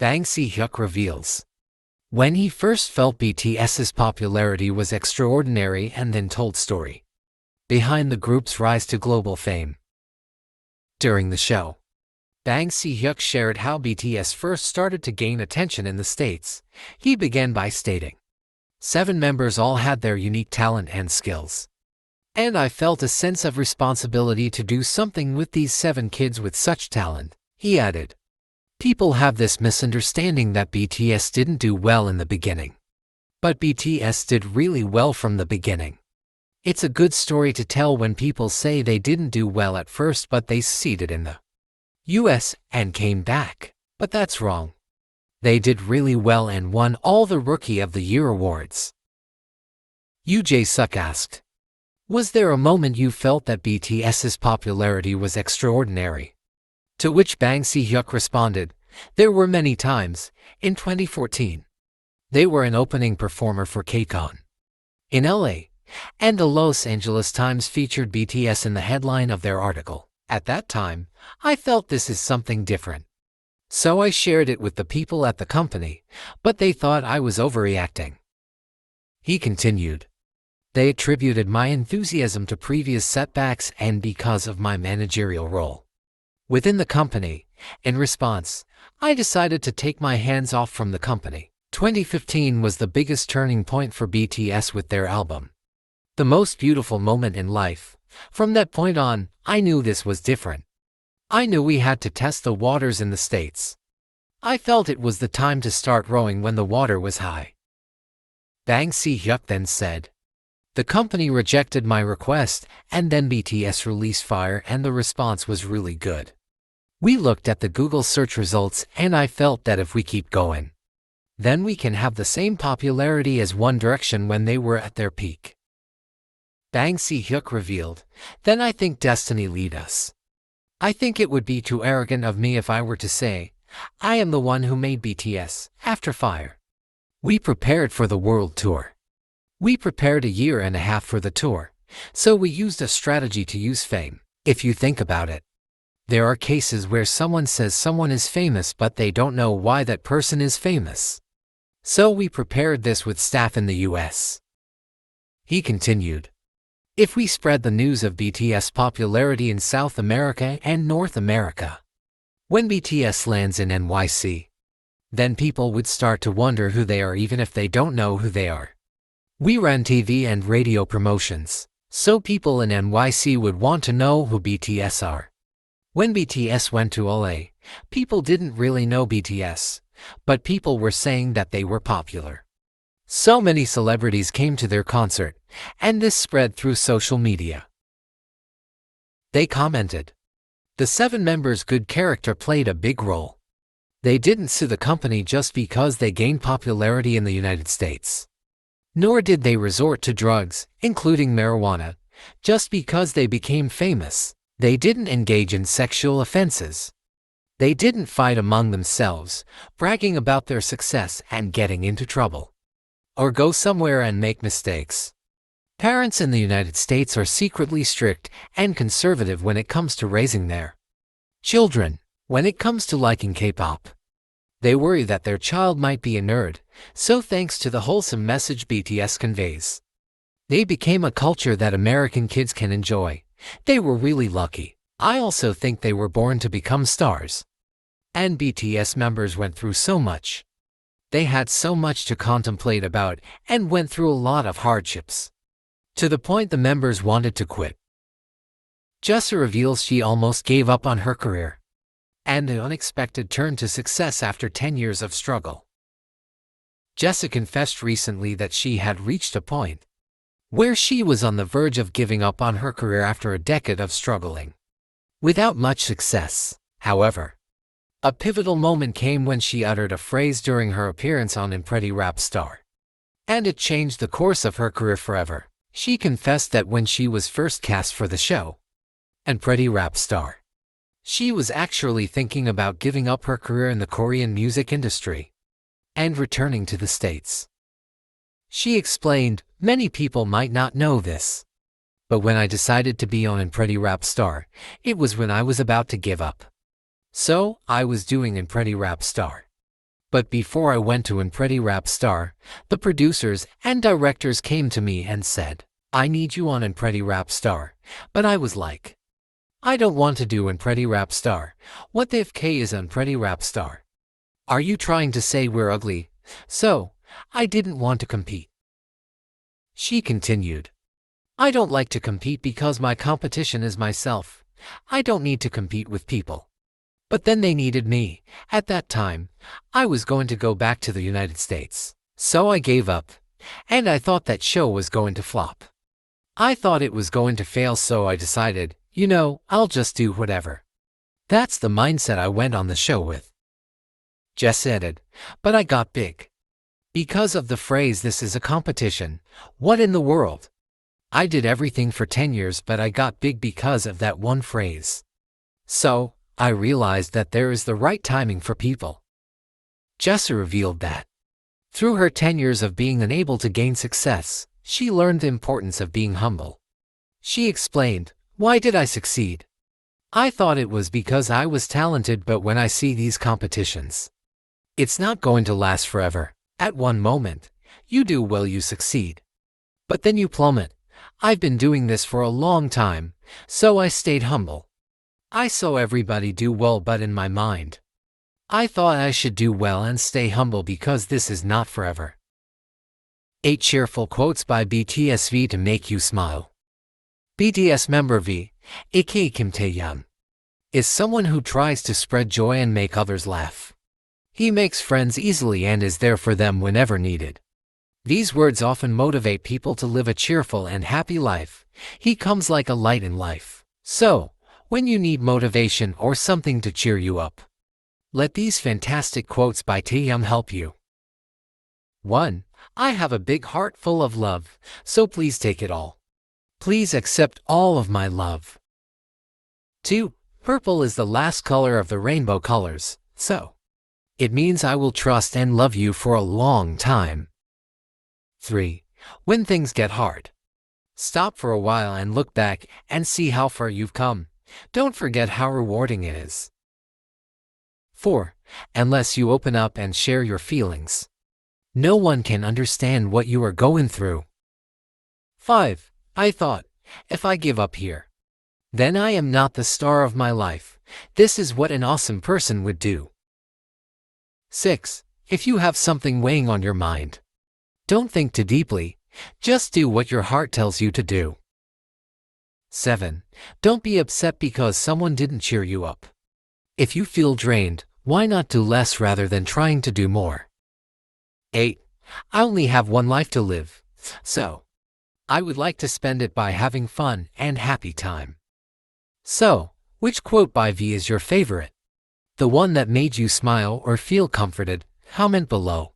Si Hyuk reveals. When he first felt BTS's popularity was extraordinary and then told story behind the group's rise to global fame. During the show, Si Hyuk shared how BTS first started to gain attention in the States. He began by stating, "7 members all had their unique talent and skills. And I felt a sense of responsibility to do something with these 7 kids with such talent." He added, "People have this misunderstanding that BTS didn't do well in the beginning. But BTS did really well from the beginning. It's a good story to tell when people say they didn't do well at first but they succeeded in the US and came back. But that's wrong. They did really well and won all the Rookie of the Year awards." Jessi asked, "Was there a moment you felt that BTS's popularity was extraordinary?" To which Si Hyuk responded, "There were many times. In 2014, they were an opening performer for KCON in LA, and the Los Angeles Times featured BTS in the headline of their article. At that time, I felt this is something different. So I shared it with the people at the company, but they thought I was overreacting." He continued, "They attributed my enthusiasm to previous setbacks and because of my managerial role within the company. In response, I decided to take my hands off from the company." 2015 was the biggest turning point for BTS with their album, The Most Beautiful Moment in Life. From that point on, I knew this was different. I knew we had to test the waters in the States. I felt it was the time to start rowing when the water was high. Si Hyuk then said, "The company rejected my request, and then BTS released Fire and the response was really good. We looked at the Google search results and I felt that if we keep going, then we can have the same popularity as One Direction when they were at their peak." Si Hyuk revealed, "Then I think destiny led us. I think it would be too arrogant of me if I were to say, I am the one who made BTS after Fire. We prepared for the world tour. We prepared a year and a half for the tour, so we used a strategy to use fame. If you think about it, there are cases where someone says someone is famous but they don't know why that person is famous. So we prepared this with staff in the US." He continued, "If we spread the news of BTS popularity in South America and North America, when BTS lands in NYC, then people would start to wonder who they are even if they don't know who they are. We ran TV and radio promotions, so people in NYC would want to know who BTS are. When BTS went to LA, people didn't really know BTS, but people were saying that they were popular. So many celebrities came to their concert, and this spread through social media." They commented, "The 7 members' good character played a big role. They didn't sue the company just because they gained popularity in the United States. Nor did they resort to drugs, including marijuana, just because they became famous. They didn't engage in sexual offenses. They didn't fight among themselves, bragging about their success and getting into trouble, or go somewhere and make mistakes. Parents in the United States are secretly strict and conservative when it comes to raising their children. When it comes to liking K-pop, they worry that their child might be a nerd, so thanks to the wholesome message BTS conveys, they became a culture that American kids can enjoy. They were really lucky. I also think they were born to become stars. And BTS members went through so much. They had so much to contemplate about and went through a lot of hardships, to the point the members wanted to quit." Jessi reveals she almost gave up on her career and an unexpected turn to success after 10 years of struggle. Jessi confessed recently that she had reached a point where she was on the verge of giving up on her career after a decade of struggling without much success. However, a pivotal moment came when she uttered a phrase during her appearance on Pretty Rap Star, and it changed the course of her career forever. She confessed that when she was first cast for the show, Pretty Rap Star, she was actually thinking about giving up her career in the Korean music industry and returning to the States. She explained, "Many people might not know this, but when I decided to be on Pretty Rap Star, it was when I was about to give up. So, I was doing Pretty Rap Star. But before I went to Unpretty Rap Star, the producers and directors came to me and said, I need you on Unpretty Rap Star. But I was like, I don't want to do Unpretty Rap Star. What the FK is Unpretty Rap Star? Are you trying to say we're ugly? So, I didn't want to compete. She continued, I don't like to compete because my competition is myself. I don't need to compete with people. But then they needed me. At that time, I was going to go back to the United States. So I gave up. And I thought that show was going to flop. I thought it was going to fail, so I decided, I'll just do whatever. That's the mindset I went on the show with. Jess added, but I got big. Because of the phrase, this is a competition. What in the world? I did everything for 10 years, but I got big because of that one phrase. So, I realized that there is the right timing for people. Jessi revealed that. Through her 10 years of being unable to gain success, she learned the importance of being humble. She explained, why did I succeed? I thought it was because I was talented, but when I see these competitions, it's not going to last forever. At one moment, you do well, you succeed. But then you plummet. I've been doing this for a long time, so I stayed humble. I saw everybody do well, but in my mind, I thought I should do well and stay humble because this is not forever. 8 cheerful quotes by BTS V to make you smile. BTS member V, aka Kim Taehyun, is someone who tries to spread joy and make others laugh. He makes friends easily and is there for them whenever needed. These words often motivate people to live a cheerful and happy life. He comes like a light in life. So, when you need motivation or something to cheer you up, let these fantastic quotes by Taehyun help you. 1. I have a big heart full of love, so please take it all. Please accept all of my love. 2. Purple is the last color of the rainbow colors, so it means I will trust and love you for a long time. 3. When things get hard, stop for a while and look back and see how far you've come. Don't forget how rewarding it is. 4. Unless you open up and share your feelings, no one can understand what you are going through. 5. I thought, if I give up here, then I am not the star of my life. This is what an awesome person would do. 6. If you have something weighing on your mind, don't think too deeply. Just do what your heart tells you to do. 7. Don't be upset because someone didn't cheer you up. If you feel drained, why not do less rather than trying to do more? 8. I only have one life to live, so I would like to spend it by having fun and happy time. So, which quote by V is your favorite? The one that made you smile or feel comforted? Comment below.